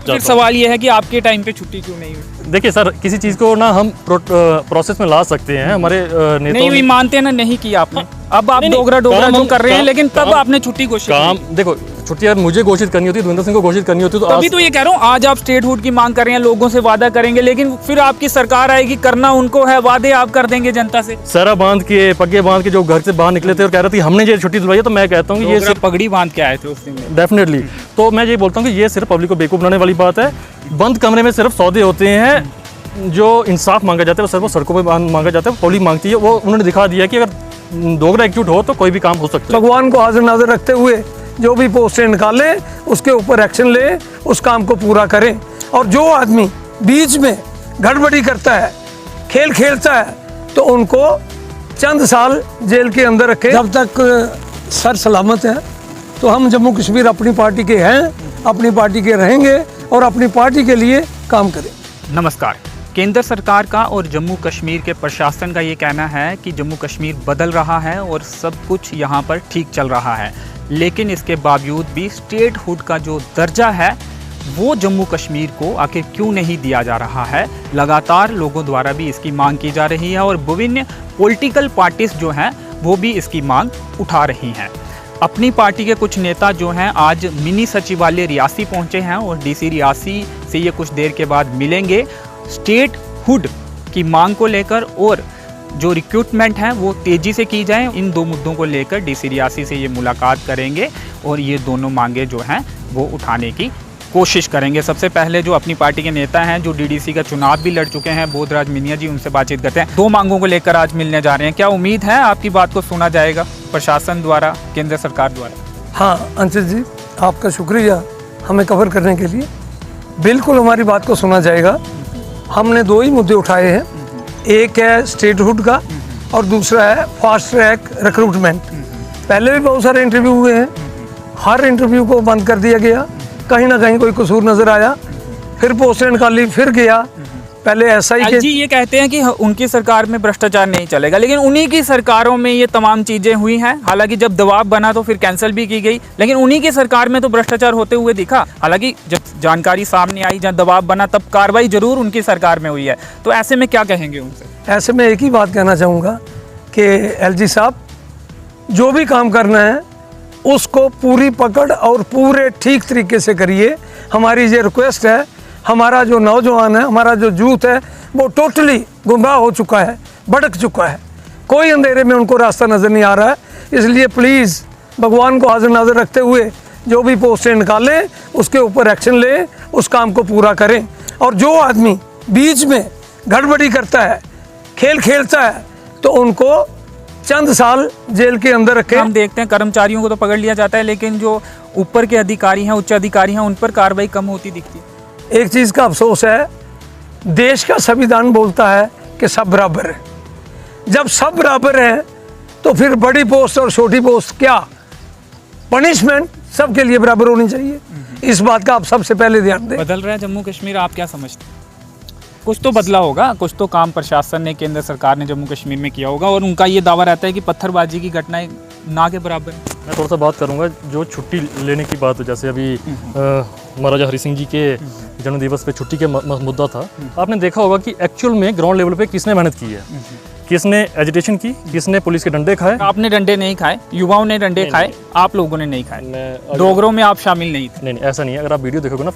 फिर सवाल ये है कि आपके टाइम पे छुट्टी क्यों नहीं हुई? देखिए सर, किसी चीज़ को ना हम प्रोसेस में ला सकते हैं। हमारे नेताओं नहीं भी मानते ना, नहीं किया आपने। अब आप डोगरा जो कर रहे हैं, लेकिन कब आपने छुट्टी घोषित काम देखो, छुट्टी अगर मुझे घोषित करनी होती, देवेंद्र सिंह को घोषित करनी होती, तो तभी तो ये कह रहा हूँ, आज आप स्टेटहुड की मांग कर रहे हैं, लोगों से वादा करेंगे, लेकिन फिर आपकी सरकार आएगी, करना उनको है, वादे आप कर देंगे जनता से। सारा बांध के पग्गे बांध के जो घर से बाहर निकले थे और कह रहे थे हमने ये छुट्टी दिलवाई है, तो मैं कहता हूँ कि ये सिर्फ पगड़ी बांध के आए थे उस दिन। डेफिनेटली। तो मैं ये बोलता हूँ कि ये सिर्फ पब्लिक को बेवकूफ़ बनाने वाली बात है। बंद कमरे में सिर्फ सौदे होते हैं, जो इंसाफ मांगा जाता है वो सिर्फ सड़कों पर मांगा जाता है, पब्लिक मांगती है। वो उन्होंने दिखा दिया कि अगर डोगरा एकजुट हो तो कोई भी काम हो सकता है। भगवान को हाजिर नाजिर रखते हुए जो भी पोस्टें निकालें, उसके ऊपर एक्शन ले, उस काम को पूरा करें। और जो आदमी बीच में गड़बड़ी करता है, खेल खेलता है, तो उनको चंद साल जेल के अंदर रखें। जब तक सर सलामत है तो हम जम्मू कश्मीर अपनी पार्टी के हैं, अपनी पार्टी के रहेंगे और अपनी पार्टी के लिए काम करें। नमस्कार। केंद्र सरकार का और जम्मू कश्मीर के प्रशासन का ये कहना है कि जम्मू कश्मीर बदल रहा है और सब कुछ यहाँ पर ठीक चल रहा है, लेकिन इसके बावजूद भी स्टेटहुड का जो दर्जा है वो जम्मू कश्मीर को आखिर क्यों नहीं दिया जा रहा है। लगातार लोगों द्वारा भी इसकी मांग की जा रही है और विभिन्न पॉलिटिकल पार्टीज जो हैं वो भी इसकी मांग उठा रही हैं। अपनी पार्टी के कुछ नेता जो हैं आज मिनी सचिवालय रियासी पहुंचे हैं और डीसी रियासी से ये कुछ देर के बाद मिलेंगे। स्टेटहुड की मांग को लेकर और जो रिक्रूटमेंट है वो तेज़ी से की जाए, इन दो मुद्दों को लेकर डीसी रियासी से ये मुलाकात करेंगे और ये दोनों मांगे जो हैं वो उठाने की कोशिश करेंगे। सबसे पहले जो अपनी पार्टी के नेता हैं, जो डीडीसी का चुनाव भी लड़ चुके हैं, बोधराज मिनिया जी, उनसे बातचीत करते हैं। दो मांगों को लेकर आज मिलने जा रहे हैं। क्या उम्मीद है आपकी बात को सुना जाएगा प्रशासन द्वारा, केंद्र सरकार द्वारा? हाँ अंशित जी, आपका शुक्रिया हमें कवर करने के लिए। बिल्कुल हमारी बात को सुना जाएगा। हमने दो ही मुद्दे उठाए हैं, एक है स्टेटहुड का और दूसरा है फास्ट ट्रैक रिक्रूटमेंट। पहले भी बहुत सारे इंटरव्यू हुए हैं, हर इंटरव्यू को बंद कर दिया गया, कहीं ना कहीं कोई कसूर नजर आया, फिर पोस्टें निकाली, फिर गया। पहले ऐसा ही जी ये कहते हैं कि उनकी सरकार में भ्रष्टाचार नहीं चलेगा, लेकिन उन्हीं की सरकारों में ये तमाम चीजें हुई हैं। हालांकि जब दबाव बना तो फिर कैंसिल भी की गई, लेकिन उन्हीं की सरकार में तो भ्रष्टाचार होते हुए दिखा। हालांकि जब जानकारी सामने आई, जब दबाव बना, तब कार्रवाई जरूर उनकी सरकार में हुई है। तो ऐसे में क्या कहेंगे उनसे? ऐसे में एक ही बात कहना चाहूँगा कि एलजी साहब, जो भी काम करना है उसको पूरी पकड़ और पूरे ठीक तरीके से करिए। हमारी ये रिक्वेस्ट है। हमारा जो नौजवान है, हमारा जो यूथ है, वो टोटली गुमराह हो चुका है, भटक चुका है। कोई अंधेरे में उनको रास्ता नज़र नहीं आ रहा है। इसलिए प्लीज़ भगवान को हाजिर नाजिर रखते हुए जो भी पोस्टें निकालें, उसके ऊपर एक्शन लें, उस काम को पूरा करें। और जो आदमी बीच में गड़बड़ी करता है, खेल खेलता है, तो उनको चंद साल जेल के अंदर रखें। हम देखते हैं कर्मचारियों को तो पकड़ लिया जाता है, लेकिन जो ऊपर के अधिकारी हैं, उच्च अधिकारी हैं, उन पर कार्रवाई कम होती दिखती है। एक चीज़ का अफसोस है, देश का संविधान बोलता है कि सब बराबर है। जब सब बराबर हैं तो फिर बड़ी पोस्ट और छोटी पोस्ट क्या, पनिशमेंट सबके लिए बराबर होनी चाहिए। इस बात का आप सबसे पहले ध्यान दें। बदल रहा है जम्मू कश्मीर, आप क्या समझते हैं? कुछ तो बदला होगा, कुछ तो काम प्रशासन ने, केंद्र सरकार ने जम्मू कश्मीर में किया होगा, और उनका ये दावा रहता है कि पत्थरबाजी की घटनाएं ना के बराबर है। मैं थोड़ा सा बात करूंगा जो छुट्टी लेने की बात, जैसे अभी महाराजा हरि सिंह जी के जन्म दिवस पे छुट्टी के मुद्दा था। आपने देखा होगा कि एक्चुअल में ग्राउंड लेवल पे किसने मेहनत की है, किसने एजिटेशन की, किसने पुलिस के डंडे खाए। आपने डंडे नहीं खाए, युवाओं ने डंडे खाए, आप लोगों ने नहीं खाए। डोगरों में आप शामिल नहीं थे। नहीं, ऐसा नहीं है। अगर आप वीडियो देखोगे ना,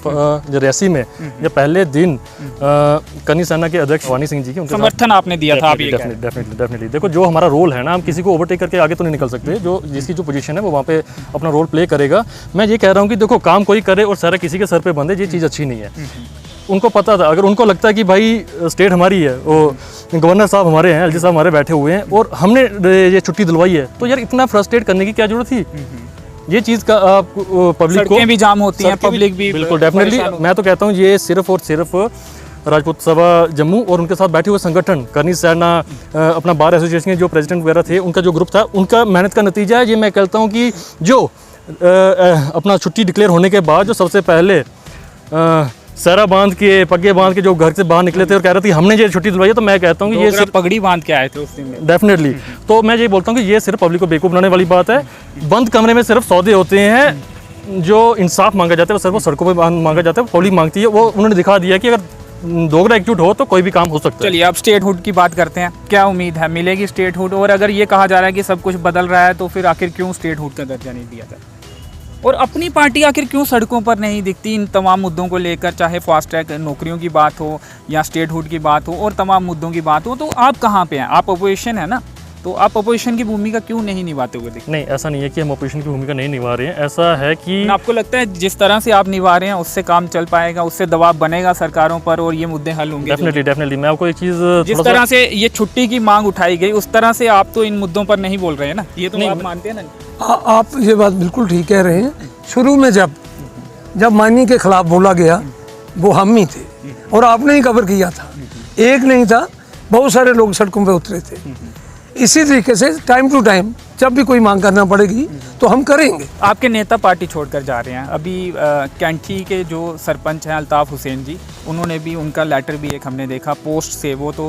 जो रियासी में जब पहले दिन करनी सेना के अध्यक्ष वानी सिंह जी की समर्थन आपने दिया था। डेफिनेटली देखो, जो हमारा रोल है ना, हम किसी को ओवरटेक करके आगे तो नहीं निकल सकते। जो जिसकी जो पोजीशन है वो वहाँ पे अपना रोल प्ले करेगा। मैं ये कह रहा हूँ कि देखो, काम कोई करे और सारा किसी के सर पे बंधे, ये चीज़ अच्छी नहीं है। उनको पता था, अगर उनको लगता है कि भाई स्टेट हमारी है, वो गवर्नर साहब हमारे हैं, एलजी साहब हमारे बैठे हुए हैं और हमने ये छुट्टी दिलवाई है, तो यार इतना फ्रस्ट्रेट करने की क्या जरूरत थी? ये चीज़ का आप पब्लिक को भी जाम होती हैं, पब्लिक भी बिल्कुल डेफिनेटली। मैं तो कहता हूँ ये सिर्फ और सिर्फ राजपूत सभा जम्मू और उनके साथ बैठे हुए संगठन, करनी सेना, अपना बार एसोसिएशन के जो प्रेसिडेंट वगैरह थे, उनका जो ग्रुप था, उनका मेहनत का नतीजा है। ये मैं कहता हूँ कि जो अपना छुट्टी डिक्लेयर होने के बाद जो सबसे पहले सारा बांध के पग्गे बांध के जो घर से बाहर निकले थे और कह रहे थे हमने ये छुट्टी दिलवाई है, तो मैं कहता हूँ कि ये सिर्फ पगड़ी बांध के आए थे उस दिन। डेफिनेटली। तो मैं ये बोलता हूँ कि ये सिर्फ पब्लिक को बेवकूफ़ बनाने वाली बात है। बंद कमरे में सिर्फ सौदे होते हैं, जो इंसाफ मांगा जाता है वो सर वो सड़कों पे मांगा जाता है, पब्लिक मांगती है। वो उन्होंने दिखा दिया कि अगर दोगला एकजुट हो तो कोई भी काम हो सकता है। चलिए अब स्टेटहुड की बात करते हैं, क्या उम्मीद है मिलेगी स्टेटहुड? और अगर ये कहा जा रहा है कि सब कुछ बदल रहा है तो फिर आखिर क्यों स्टेटहुड का दर्जा नहीं दिया जाता? और अपनी पार्टी आखिर क्यों सड़कों पर नहीं दिखती इन तमाम मुद्दों को लेकर, चाहे फास्ट ट्रैक नौकरियों की बात हो या स्टेटहुड की बात हो और तमाम मुद्दों की बात हो? तो आप कहाँ पे हैं? आप अपोजिशन है ना, तो आप अपोजिशन की भूमिका क्यों नहीं निभाते हुए दिखते? नहीं, ऐसा नहीं है कि हम अपोजिशन की भूमिका नहीं निभा रहे हैं। ऐसा है कि आपको लगता है जिस तरह से आप निभा रहे हैं उससे काम चल पाएगा, उससे दबाव बनेगा सरकारों पर और ये मुद्दे हल होंगे? डेफिनेटली मैं आपको एक चीज़, जिस तरह से ये छुट्टी की मांग उठाई गई उस तरह से आप तो इन मुद्दों पर नहीं बोल रहे हैं ना, ये तो आप मानते हैं ना? आप ये बात बिल्कुल ठीक कह रहे हैं। शुरू में जब माननीय के खिलाफ बोला गया वो हम ही थे और आपने ही कवर किया था, एक नहीं था, बहुत सारे लोग सड़कों पे उतरे थे। इसी तरीके से टाइम टू टाइम जब भी कोई मांग करना पड़ेगी तो हम करेंगे। आपके नेता पार्टी छोड़कर जा रहे हैं, अभी कैंठी के जो सरपंच हैं अल्ताफ हुसैन जी, उन्होंने भी, उनका लेटर भी एक हमने देखा पोस्ट से, वो तो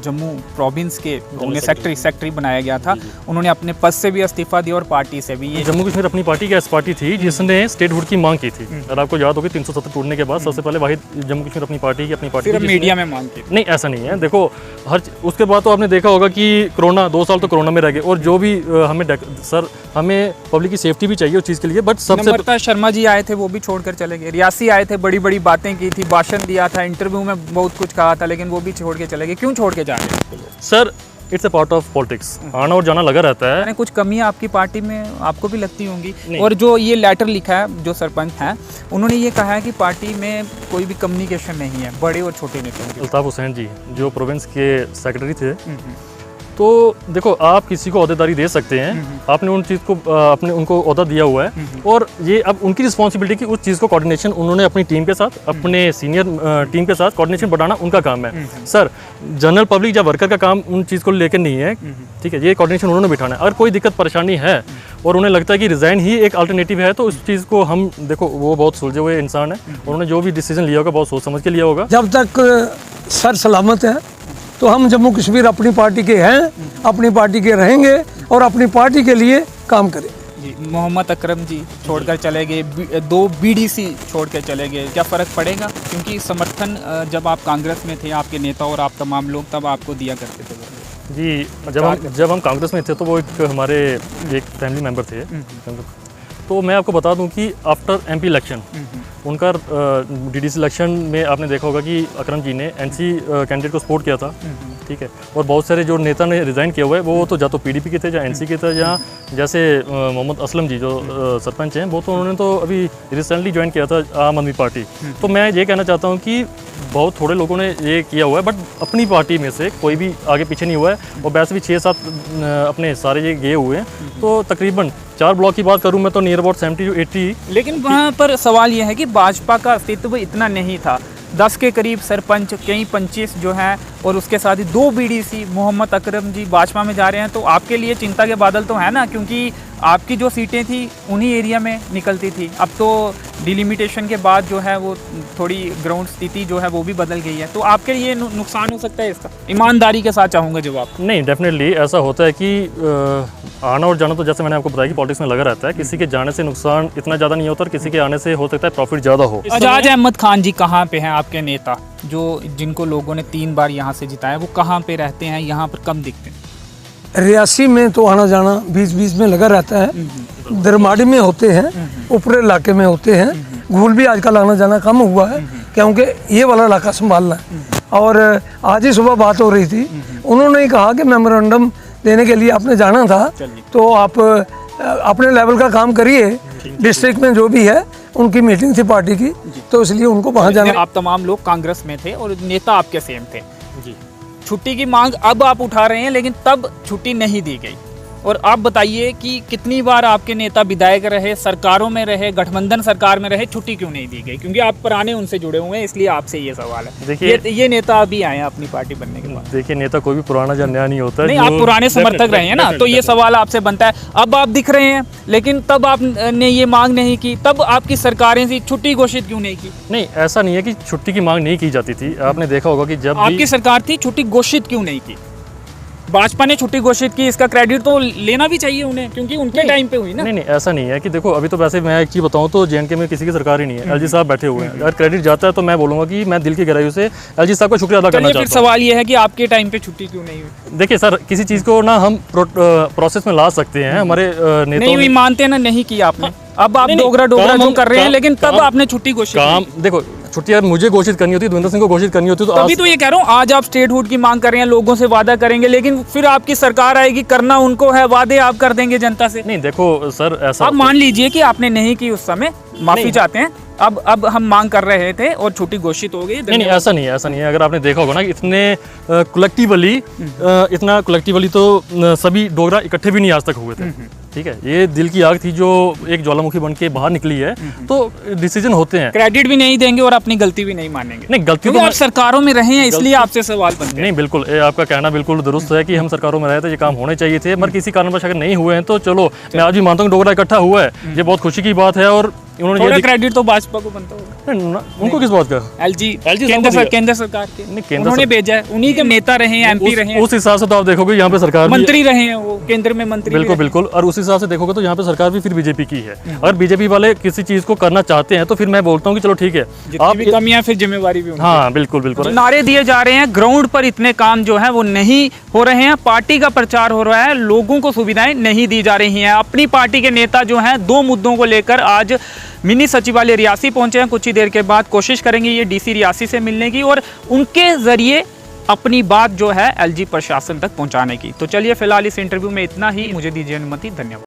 जम्मू प्रोविंस के उन्हें सेक्रेटरी बनाया गया था, उन्होंने अपने पद से भी इस्तीफा दिया और पार्टी से भी। ये जम्मू कश्मीर अपनी पार्टी की ऐसी पार्टी थी जिसने स्टेटहुड की मांग की थी। अगर आपको याद होगी 370 टूटने के बाद सबसे पहले वाहिद जम्मू कश्मीर अपनी पार्टी सिर्फ मीडिया में मांग की। नहीं, ऐसा नहीं है। देखो उसके बाद तो आपने देखा होगा कि कोरोना 2 साल तो कोरोना में रह गए और जो भी हमें पब्लिक की सेफ्टी भी चाहिए उस चीज़ के लिए, बट सबसे नम्रता शर्मा जी आए थे वो भी छोड़कर चले गए, रियासी आए थे, बड़ी बड़ी बातें की थी, भाषण दिया था, इंटरव्यू में बहुत कुछ कहा था, लेकिन वो भी छोड़ के चले गए। क्यों छोड़ के जा रहे हैं? Sir it's a part of politics, आना और जाना लगा रहता है। कुछ कमियां आपकी पार्टी में आपको भी लगती होंगी? और जो ये लेटर लिखा है जो सरपंच हैं उन्होंने ये कहा है कि पार्टी में कोई भी कम्युनिकेशन नहीं है बड़े और छोटे नेताओं के। अल्ताफ हुसैन जी जो प्रोविंस के सेक्रेटरी थे, तो देखो आप किसी को अहदेदारी दे सकते हैं, आपने उन चीज़ को आपने उनको अहदा दिया हुआ है और ये अब उनकी रिस्पॉन्सिबिलिटी कि उस चीज़ को कोऑर्डिनेशन उन्होंने अपनी टीम के साथ, अपने सीनियर टीम के साथ कोऑर्डिनेशन बढ़ाना उनका काम है। सर जनरल पब्लिक या वर्कर का काम उन चीज़ को लेकर नहीं है, ठीक है, ये कोऑर्डिनेशन उन्होंने बिठाना है। अगर कोई दिक्कत परेशानी है और उन्हें लगता है कि रिज़ाइन ही एक अल्टरनेटिव है तो उस चीज़ को हम, देखो वो बहुत सुलझे हुए इंसान है, उन्होंने जो भी डिसीजन लिया होगा बहुत सोच समझ के लिया होगा। जब तक सर सलामत है तो हम जम्मू कश्मीर अपनी पार्टी के हैं, अपनी पार्टी के रहेंगे और अपनी पार्टी के लिए काम करेंगे। जी, मोहम्मद अकरम जी छोड़कर चले गए, 2 BDC छोड़ कर चले गए, क्या फ़र्क पड़ेगा? क्योंकि समर्थन जब आप कांग्रेस में थे आपके नेता और आप तमाम लोग तब आपको दिया करते थे। जी, जब हम कांग्रेस में थे तो वो एक हमारे एक फैमिली मेम्बर थे। तो मैं आपको बता दूं कि आफ्टर MP इलेक्शन उनका DDC इलेक्शन में आपने देखा होगा कि अकरम जी ने NC कैंडिडेट को सपोर्ट किया था, ठीक है, और बहुत सारे जो नेता ने रिज़ाइन किया हुआ है वो तो या तो PDP के थे या NC के थे, या जैसे मोहम्मद असलम जी जो सरपंच हैं वो तो उन्होंने तो अभी रिसेंटली ज्वाइन किया था आम आदमी पार्टी। तो मैं ये कहना चाहता हूँ कि बहुत थोड़े लोगों ने ये किया हुआ है, बट अपनी पार्टी में से कोई भी आगे पीछे नहीं हुआ है और वैसे भी 6-7 अपने सारे ये गए हुए हैं। तो तकरीबन 4 ब्लॉक की बात करूं मैं तो नियर अबाउट 70 to 80। लेकिन वहाँ पर सवाल यह है कि भाजपा का अस्तित्व इतना नहीं था, 10 के करीब सरपंच, कई 25 जो हैं और उसके साथ ही 2 BDC, मोहम्मद अकरम जी भाजपा में जा रहे हैं, तो आपके लिए चिंता के बादल तो है ना, क्योंकि आपकी जो सीटें थी उन्हीं एरिया में निकलती थी। अब तो डिलिमिटेशन के बाद जो है वो थोड़ी ग्राउंड स्थिति जो है वो भी बदल गई है, तो आपके लिए नुकसान हो सकता है इसका? ईमानदारी के साथ चाहूँगा जवाब। नहीं, डेफिनेटली ऐसा होता है कि आना और जाना तो जैसे मैंने आपको बताया कि पॉलिटिक्स में लगा रहता है, किसी के जाने से नुकसान इतना ज़्यादा नहीं होता और किसी के आने से हो सकता है प्रॉफिट ज़्यादा हो। एजाज अहमद खान जी कहाँ पे हैं आपके नेता, जो जिनको लोगों ने 3 बार यहाँ से जिताया, वो कहाँ पे रहते हैं, यहाँ पर कम दिखते हैं? रियासी में तो आना जाना बीच में लगा रहता है, दरमाड़ी में होते हैं, ऊपरी इलाके में होते हैं, घूल भी आजकल आना जाना कम हुआ है क्योंकि ये वाला इलाका संभालना है। और आज ही सुबह बात हो रही थी, उन्होंने कहा कि मेमोरेंडम देने के लिए आपने जाना था तो आप अपने लेवल का काम करिए, डिस्ट्रिक्ट में जो भी है उनकी मीटिंग थी पार्टी की, तो इसलिए उनको वहाँ जाना। आप तमाम लोग कांग्रेस में थे और नेता आपके सेम थे जी, छुट्टी की मांग अब आप उठा रहे हैं लेकिन तब छुट्टी नहीं दी गई। और आप बताइए कि कितनी बार आपके नेता विधायक रहे, सरकारों में रहे, गठबंधन सरकार में रहे, छुट्टी क्यों नहीं दी गई? क्योंकि आप पुराने उनसे जुड़े हुए हैं, इसलिए आपसे ये सवाल है। देखिए ये नेता अभी आए हैं अपनी पार्टी बनने के बाद। देखिए नेता कोई भी पुराना या नया नहीं होता, नहीं आप पुराने समर्थक रहे हैं ना, तो ये सवाल आपसे बनता है। अब आप दिख रहे हैं लेकिन तब आपने ये मांग नहीं की, तब आपकी सरकारें से छुट्टी घोषित क्यों नहीं की? नहीं, ऐसा नहीं है कि छुट्टी की मांग नहीं की जाती थी, आपने देखा होगा कि जब आपकी सरकार थी छुट्टी घोषित क्यों नहीं की? भाजपा ने छुट्टी घोषित की, इसका क्रेडिट तो लेना भी चाहिए उन्हें, क्योंकि उनके टाइम पे हुई ना। नहीं ऐसा नहीं है कि देखो अभी तो वैसे मैं एक चीज़ बताऊं तो JNK में किसी की सरकार ही नहीं है, LG साहब बैठे हुए हैं। अगर क्रेडिट जाता है तो मैं बोलूंगा कि मैं दिल की गहराइयों से LG साहब का शुक्रिया अदा करना चलिए फिर चाहता हूँ। सवाल ये है कि आपके टाइम पे छुट्टी क्यों नहीं हुई? देखिए सर, किसी चीज़ को ना हम प्रोसेस में ला सकते हैं, हमारे नहीं नेताओं भी ने मानते हैं ना, नहीं किया आपने। अब आप नहीं, डोगरा काम जो हम- कर रहे हैं, काम- लेकिन तब काम- आपने छुट्टी घोषित काम देखो छुट्टी यार मुझे घोषित करनी होती, देवेंद्र सिंह को घोषित करनी होती तो तभी आज तो ये कह रहा हूँ, आज आप स्टेटहुड की मांग कर रहे हैं, लोगों से वादा करेंगे, लेकिन फिर आपकी सरकार आएगी, करना उनको है, वादे आप कर देंगे जनता से। नहीं देखो सर ऐसा आप मान लीजिए कि आपने नहीं की उस समय, माफी नहीं। चाहते हैं, अब हम मांग कर रहे थे और छुट्टी घोषित हो गई। नहीं ऐसा नहीं है, ऐसा नहीं है। अगर आपने देखा होगा ना इतने कलेक्टिवली इतना कलेक्टिवली तो सभी डोगरा इकट्ठे भी नहीं आज तक हुए थे। ठीक है, ये दिल की आग थी जो एक ज्वालामुखी बन के बाहर निकली है, तो डिसीजन होते हैं। क्रेडिट भी नहीं देंगे और अपनी गलती भी नहीं मानेंगे। नहीं गलती क्योंकि तो आप सरकारों में रहे हैं, इसलिए आपसे सवाल बनते हैं। नहीं बिल्कुल, ये आपका कहना बिल्कुल दुरुस्त है कि हम सरकारों में रहे थे, ये काम होने चाहिए थे, मगर किसी कारणवश अगर नहीं हुए हैं तो चलो, मैं आज भी मानता हूँ डोगरा इकट्ठा हुआ है, ये बहुत खुशी की बात है। और उन्होंने थोड़ा ये क्रेडिट तो भाजपा को बनता होगा। उनको किस बात का? एलजी साहब को केंद्र सरकार के नहीं, केंद्र उन्होंने सर- भेजा है, उन्हीं के नेता रहे हैं, MP रहे हैं, उस हिसाब से तो आप देखोगे यहाँ पे सरकार भी- मंत्री रहे हैं, वो केंद्र में मंत्री बिल्कुल भी बिल्कुल, और उस हिसाब से देखोगे तो यहाँ पे सरकार भी फिर बीजेपी की है। अगर बीजेपी वाले किसी चीज को करना चाहते हैं तो फिर मैं बोलता हूँ कि चलो ठीक है, रहे। जितनी भी कमियां, फिर जिम्मेवारी भी उनकी। हाँ बिल्कुल बिल्कुल। नारे दिए जा रहे हैं, ग्राउंड पर इतने काम जो है वो नहीं हो रहे हैं, पार्टी का प्रचार हो रहा है, लोगों को सुविधाएं नहीं दी जा रही हैं। अपनी पार्टी के नेता जो हैं, दो मुद्दों को लेकर आज मिनी सचिवालय रियासी पहुंचे हैं। कुछ ही देर के बाद कोशिश करेंगे ये DC रियासी से मिलने की और उनके जरिए अपनी बात जो है LG प्रशासन तक पहुंचाने की। तो चलिए फिलहाल इस इंटरव्यू में इतना ही, मुझे दीजिए अनुमति, धन्यवाद।